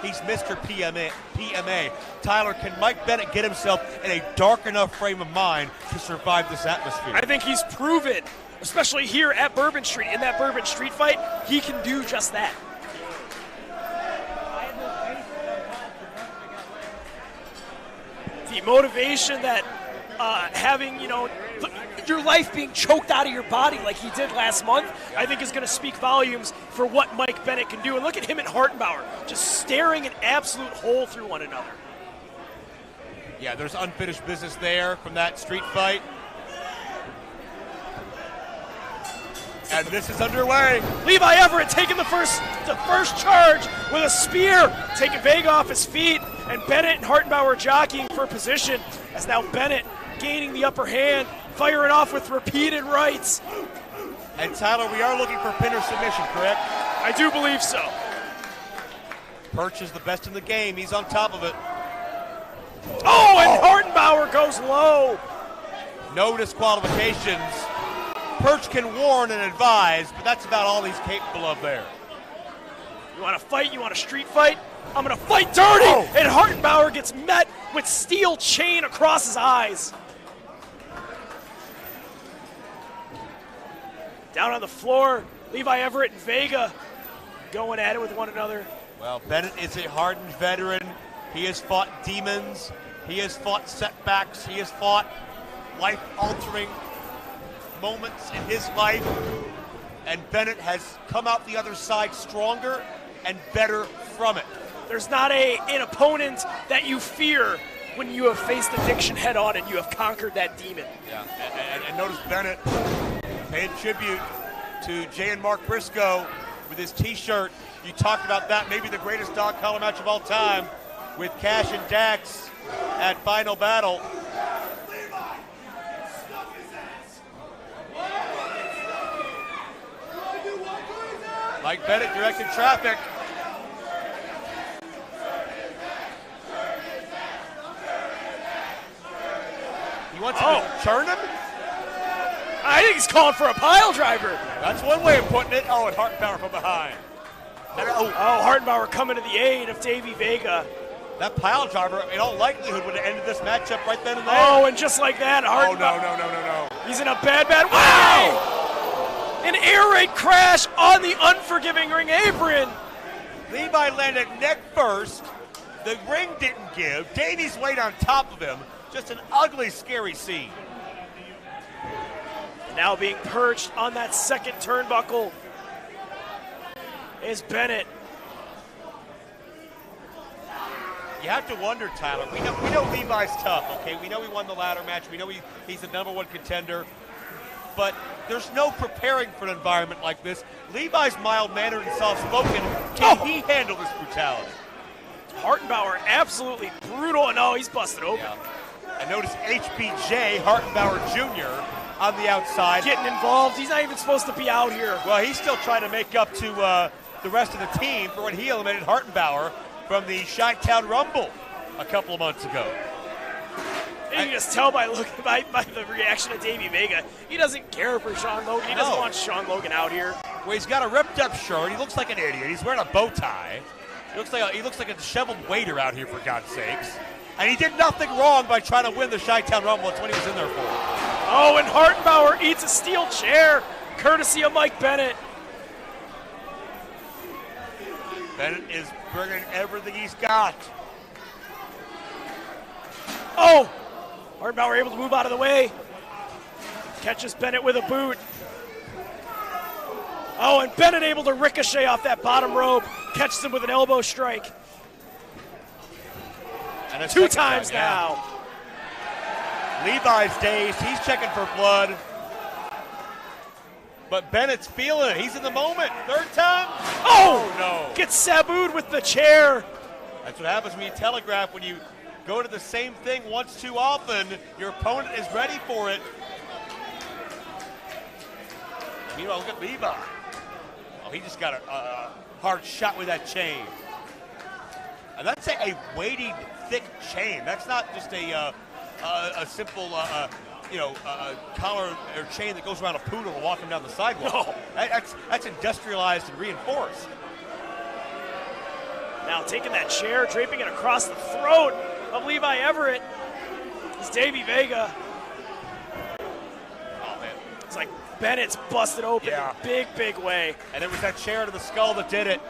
he's Mr. PMA. Tyler, can Mike Bennett get himself in a dark enough frame of mind to survive this atmosphere? I think he's proven, especially here at Bourbon Street, in that Bourbon Street fight, he can do just that. The motivation that having, your life being choked out of your body like he did last month, I think is going to speak volumes for what Mike Bennett can do. And look at him and Hartenbower just staring an absolute hole through one another. Yeah, there's unfinished business there from that street fight. And this is underway. Levi Everett taking the first charge with a spear, taking Vega off his feet, and Bennett and Hartenbower jockeying for position as now Bennett gaining the upper hand, firing off with repeated rights. And Tyler, we are looking for pinner submission, correct? I do believe so. Perch is the best in the game. He's on top of it. Oh, and Hartenbower goes low. No disqualifications. Perch can warn and advise, but that's about all he's capable of there. You want to fight? You want a street fight? I'm going to fight dirty! Oh. And Hartenbower gets met with steel chain across his eyes. Down on the floor, Levi Everett and Vega going at it with one another. Well, Bennett is a hardened veteran. He has fought demons. He has fought setbacks. He has fought life-altering moments in his life. And Bennett has come out the other side stronger and better from it. There's not an opponent that you fear when you have faced addiction head-on and you have conquered that demon. Yeah, and notice Bennett paying tribute to Jay and Mark Briscoe with his T-shirt. You talked about that, maybe the greatest dog collar match of all time with Cash and Dax at Final Battle. Mike Bennett directed traffic. He wants him to turn him? I think he's calling for a pile driver. That's one way of putting it. Oh, and Hartenbower from behind. Hartenbower coming to the aid of Davey Vega. That pile driver, in all likelihood, would have ended this matchup right then and there. Oh, and just like that, Hartenbower. Oh, no. He's in a bad. Wow! An air raid crash on the unforgiving ring apron. Levi landed neck first. The ring didn't give. Davey's weight on top of him. Just an ugly, scary scene. Now being perched on that second turnbuckle is Bennett. You have to wonder, Tyler. We know Levi's tough, okay? We know he won the ladder match. We know he's the #1 contender. But there's no preparing for an environment like this. Levi's mild-mannered and soft-spoken. Can he handle this brutality? Hartenbower absolutely brutal. No, he's busted open. Yeah. And notice HBJ, Hartenbower Jr., on the outside. Getting involved. He's not even supposed to be out here. Well, he's still trying to make up to the rest of the team for when he eliminated Hartenbower from the Chi-Town Rumble a couple of months ago. You can just tell by the reaction of Davey Vega. He doesn't care for Sean Logan. He doesn't want Sean Logan out here. Well, he's got a ripped-up shirt. He looks like an idiot. He's wearing a bow tie. He looks like a disheveled waiter out here, for God's sakes. And he did nothing wrong by trying to win the Chi-Town Rumble. That's what he was in there for. Oh, and Hartenbower eats a steel chair, courtesy of Mike Bennett. Bennett is bringing everything he's got. Oh! Hartenbower able to move out of the way. Catches Bennett with a boot. Oh, and Bennett able to ricochet off that bottom rope. Catches him with an elbow strike. And 2 times now. Levi's dazed. He's checking for blood. But Bennett's feeling it. He's in the moment. 3rd time. Oh, no. Gets sabooed with the chair. That's what happens when you telegraph. When you go to the same thing once too often, your opponent is ready for it. Meanwhile, look at Levi. Oh, he just got a hard shot with that chain. And that's a weighty, thick chain. That's not just a simple, collar or chain that goes around a poodle to walk him down the sidewalk. No. That's industrialized and reinforced. Now taking that chair, draping it across the throat of Levi Everett is Davey Vega. Oh, man. It's like Bennett's busted open in a big, big way. And it was that chair to the skull that did it.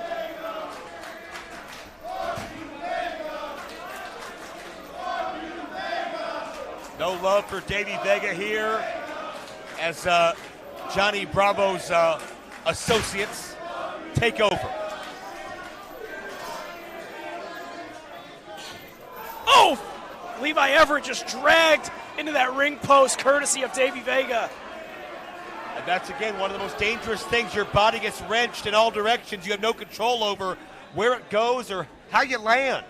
No love for Davey Vega here as Johnny Bravo's associates take over. Oh! Levi Everett just dragged into that ring post courtesy of Davey Vega. And that's, again, one of the most dangerous things. Your body gets wrenched in all directions. You have no control over where it goes or how you land.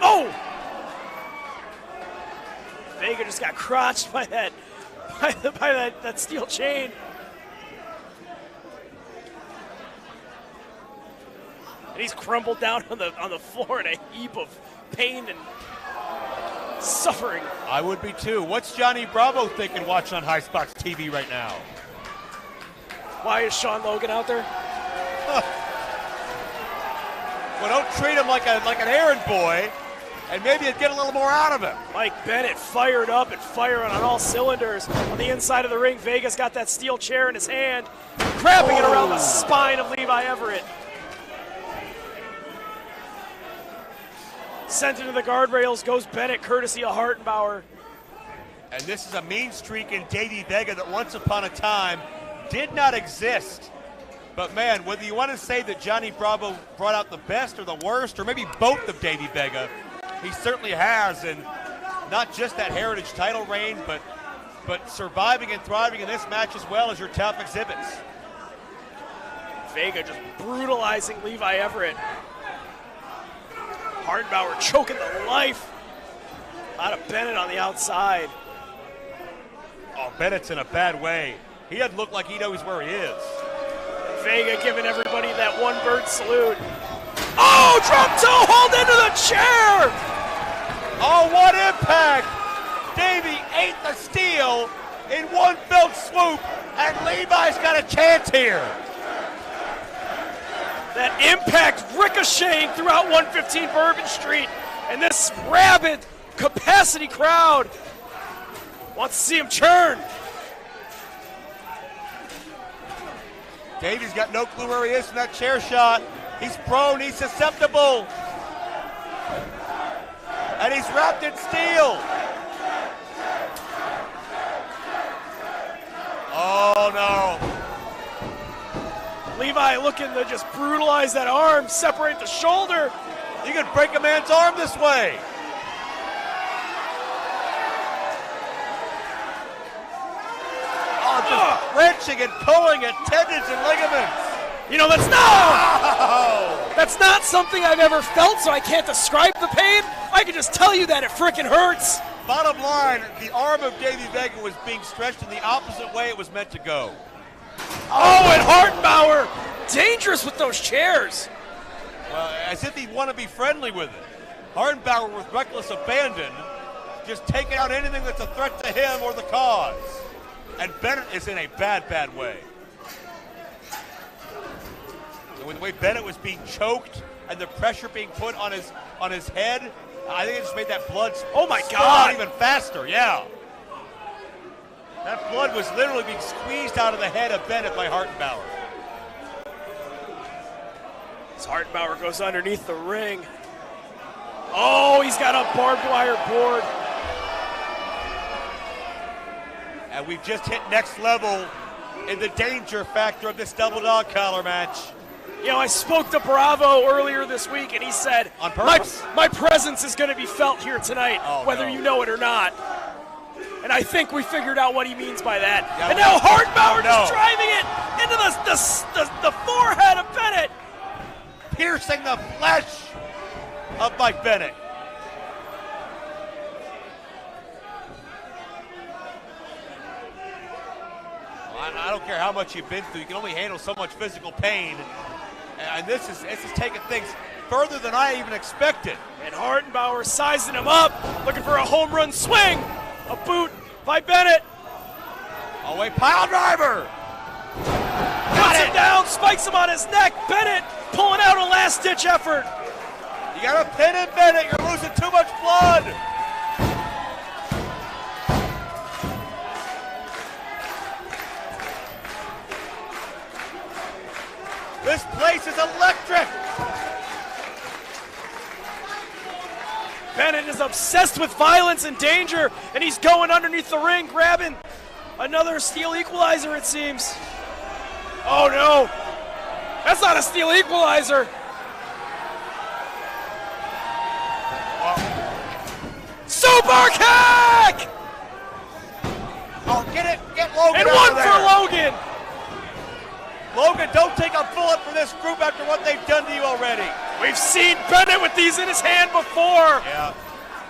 Oh! Vega just got crotched by that steel chain. And he's crumbled down on the floor in a heap of pain and suffering. I would be too. What's Johnny Bravo thinking watching on High Spots TV right now? Why is Sean Logan out there? Well, don't treat him like an errand boy, and maybe you'd get a little more out of him. Mike Bennett fired up and firing on all cylinders on the inside of the ring. Vega's got that steel chair in his hand, grabbing it around the spine of Levi Everett. Sent into the guardrails goes Bennett, courtesy of Hartenbower. And this is a mean streak in Davey Vega that once upon a time did not exist. But man, whether you want to say that Johnny Bravo brought out the best or the worst, or maybe both of Davey Vega, he certainly has, and not just that Heritage title reign, but surviving and thriving in this match as well as your top exhibits. Vega just brutalizing Levi Everett. Hartenbower choking the life out of Bennett on the outside. Oh, Bennett's in a bad way. He doesn't look like he knows where he is. Vega giving everybody that one bird salute. Oh, drop toe hold into the chair! Oh, what impact! Davey ate the steel in one fell swoop, and Levi's got a chance here. That impact ricocheting throughout 115 Bourbon Street, and this rabid capacity crowd wants to see him churn. Davey's got no clue where he is from that chair shot. He's prone, he's susceptible. And he's wrapped in steel. Oh no. Levi looking to just brutalize that arm, separate the shoulder. You can break a man's arm this way. Oh, just wrenching and pulling at tendons and ligaments. You know, that's not something I've ever felt, so I can't describe the pain. I can just tell you that it frickin' hurts. Bottom line, the arm of Davey Vega was being stretched in the opposite way it was meant to go. Oh, and Hartenbower, dangerous with those chairs. Well, as if he'd want to be friendly with it. Hartenbower with reckless abandon, just taking out anything that's a threat to him or the cause. And Bennett is in a bad, bad way. And with the way Bennett was being choked and the pressure being put on his head, I think it just made that blood God, even faster, yeah. That blood was literally being squeezed out of the head of Bennett by Hartenbower. As Hartenbower goes underneath the ring. Oh, he's got a barbed wire board. And we've just hit next level in the danger factor of this double dog collar match. You know, I spoke to Bravo earlier this week, and he said, on purpose? My presence is going to be felt here tonight, whether you know it or not. And I think we figured out what he means by that. Yeah, and now Hartenbower just driving it into the forehead of Bennett. Piercing the flesh of Mike Bennett. I don't care how much you've been through. You can only handle so much physical pain. And this is taking things further than I even expected. And Hartenbower sizing him up, looking for a home run swing. A boot by Bennett. Away pile driver. Got it. Going down, spikes him on his neck. Bennett pulling out a last-ditch effort. You got to pin him, Bennett. You're losing too much blood. This place is electric. Bennett is obsessed with violence and danger, and he's going underneath the ring, grabbing another steel equalizer, it seems. Oh, no. That's not a steel equalizer. Superkick! Oh, get it. Get Logan And out one of there. for Logan. Logan, don't take a bullet from this group after what they've done to you already. We've seen Bennett with these in his hand before. Yeah.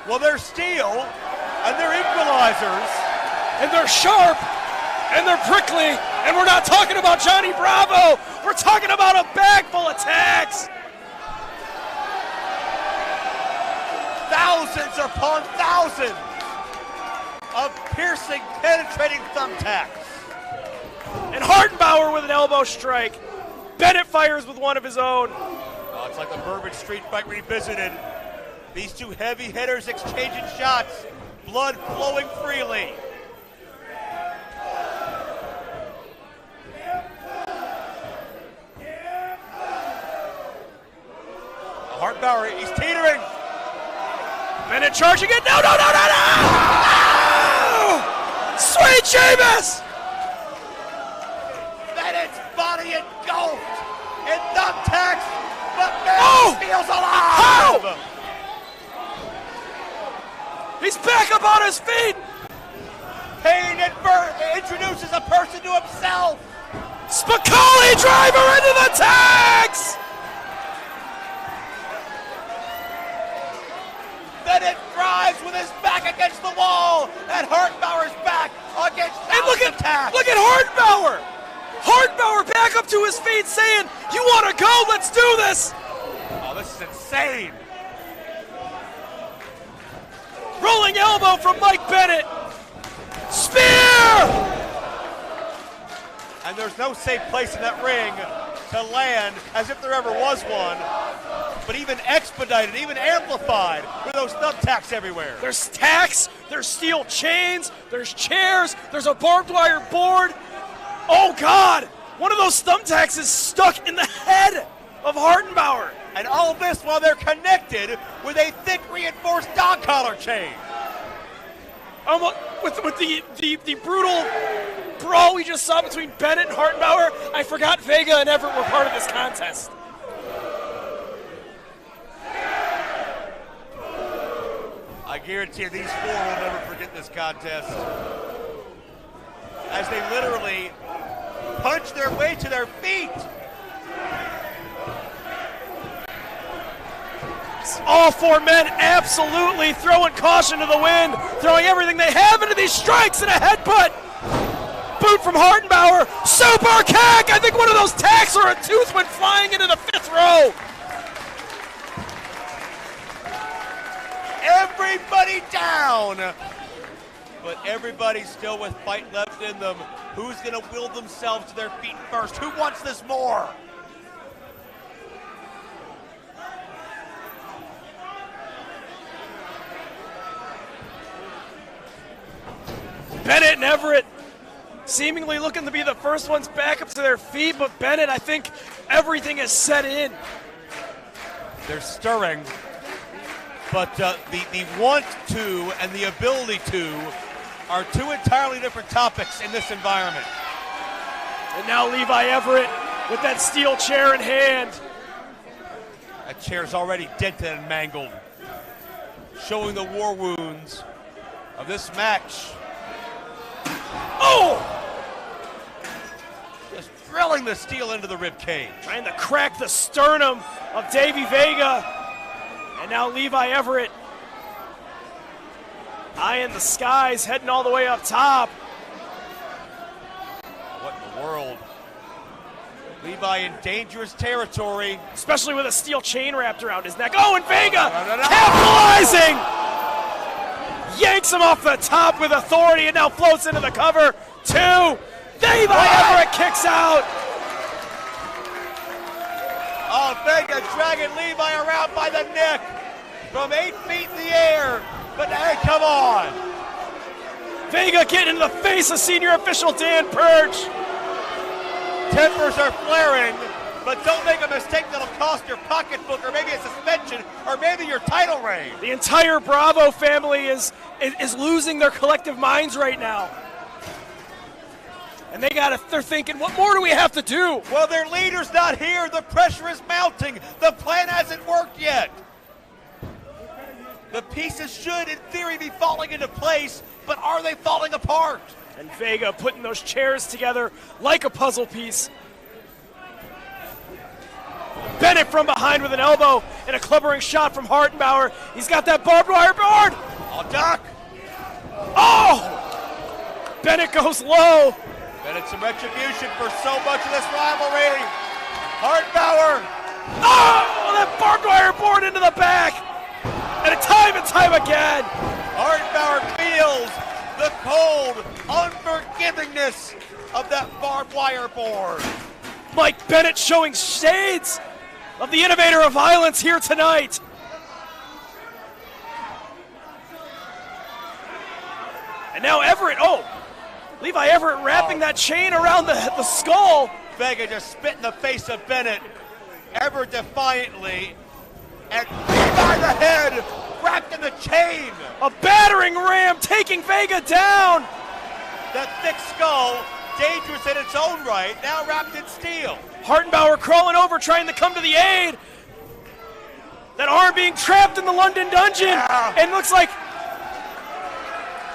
Well, they're steel, and they're equalizers. And they're sharp, and they're prickly, and we're not talking about Johnny Bravo. We're talking about a bag full of tacks. Thousands upon thousands of piercing, penetrating thumbtacks. And Hartenbower with an elbow strike. Bennett fires with one of his own. Oh, it's like the Bourbon Street fight revisited. These two heavy hitters exchanging shots, blood flowing freely. Hartenbower, he's teetering. Bennett charging it. No, no, no, no, no! Sweet Sheamus! Bennett's body engulfed in thumbtacks, but Bennett feels alive! How? He's back up on his feet! Payne introduces a person to himself! Spicoli driver into the tags! Bennett drives with his back against the wall, and Hartenbower's back against the tags. Look at Hartenbower! Hartenbower back up to his feet saying, "You want to go? Let's do this!" Oh, this is insane. Rolling elbow from Mike Bennett. Spear! And there's no safe place in that ring to land, as if there ever was one, but even expedited, even amplified with those thumbtacks everywhere. There's tacks, there's steel chains, there's chairs, there's a barbed wire board. Oh God, one of those thumbtacks is stuck in the head of Hartenbower. And all of this while they're connected with a thick reinforced dog collar chain. With the brutal brawl we just saw between Bennett and Hartenbower, I forgot Vega and Everett were part of this contest. I guarantee you these four will never forget this contest. As they literally punch their way to their feet. All four men absolutely throwing caution to the wind, throwing everything they have into these strikes and a headbutt. Boot from Hartenbower, super kick! I think one of those tacks or a tooth went flying into the fifth row. Everybody down! But everybody's still with fight left in them. Who's gonna will themselves to their feet first? Who wants this more? Bennett and Everett seemingly looking to be the first ones back up to their feet, but Bennett, I think everything is set in. They're stirring, but the want to and the ability to are two entirely different topics in this environment. And now Levi Everett with that steel chair in hand. That chair's already dented and mangled, showing the war wounds of this match. Oh! Just drilling the steel into the rib cage. Trying to crack the sternum of Davey Vega. And now Levi Everett, eye in the skies, heading all the way up top. What in the world? Levi in dangerous territory. Especially with a steel chain wrapped around his neck. Oh, and Vega capitalizing! Yanks him off the top with authority and now floats into the cover. Two. Levi Everett kicks out. Oh, Vega dragging Levi around by the neck from 8 feet in the air. But hey, come on. Vega getting in the face of senior official Dan Purge. Tempers are flaring, but don't make a mistake that'll cost your pocketbook or maybe a suspension or maybe your title reign. The entire Bravo family is losing their collective minds right now. And they're thinking, what more do we have to do? Well, their leader's not here. The pressure is mounting. The plan hasn't worked yet. The pieces should, in theory, be falling into place, but are they falling apart? And Vega putting those chairs together like a puzzle piece. Bennett from behind with an elbow and a clubbering shot from Hartenbower. He's got that barbed wire board. Oh, Doc. Oh! Bennett goes low. Bennett some retribution for so much of this rivalry. Hartenbower. Oh! That barbed wire board into the back. And time again. Hartenbower feels the cold unforgivingness of that barbed wire board. Mike Bennett showing shades of the innovator of violence here tonight. And now Everett, Levi Everett wrapping that chain around the skull. Vega just spit in the face of Bennett. Everett defiantly, and Levi the head wrapped in the chain. A battering ram taking Vega down. That thick skull, dangerous in its own right, now wrapped in steel. Hartenbower crawling over, trying to come to the aid. That arm being trapped in the London dungeon. Yeah. And looks like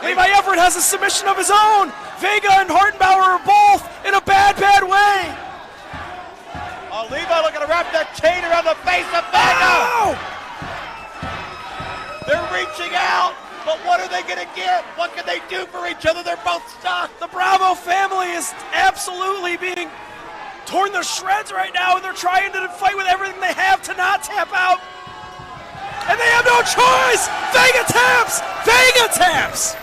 Levi Everett has a submission of his own. Vega and Hartenbower are both in a bad way. Oh, Levi looking to wrap that chain around the face of Vega. Oh! They're reaching out, but what are they going to get? What can they do for each other? They're both stuck. The Bravo family is absolutely being torn to shreds right now, and they're trying to fight with everything they have to not tap out. And they have no choice! Vega taps! Vega taps!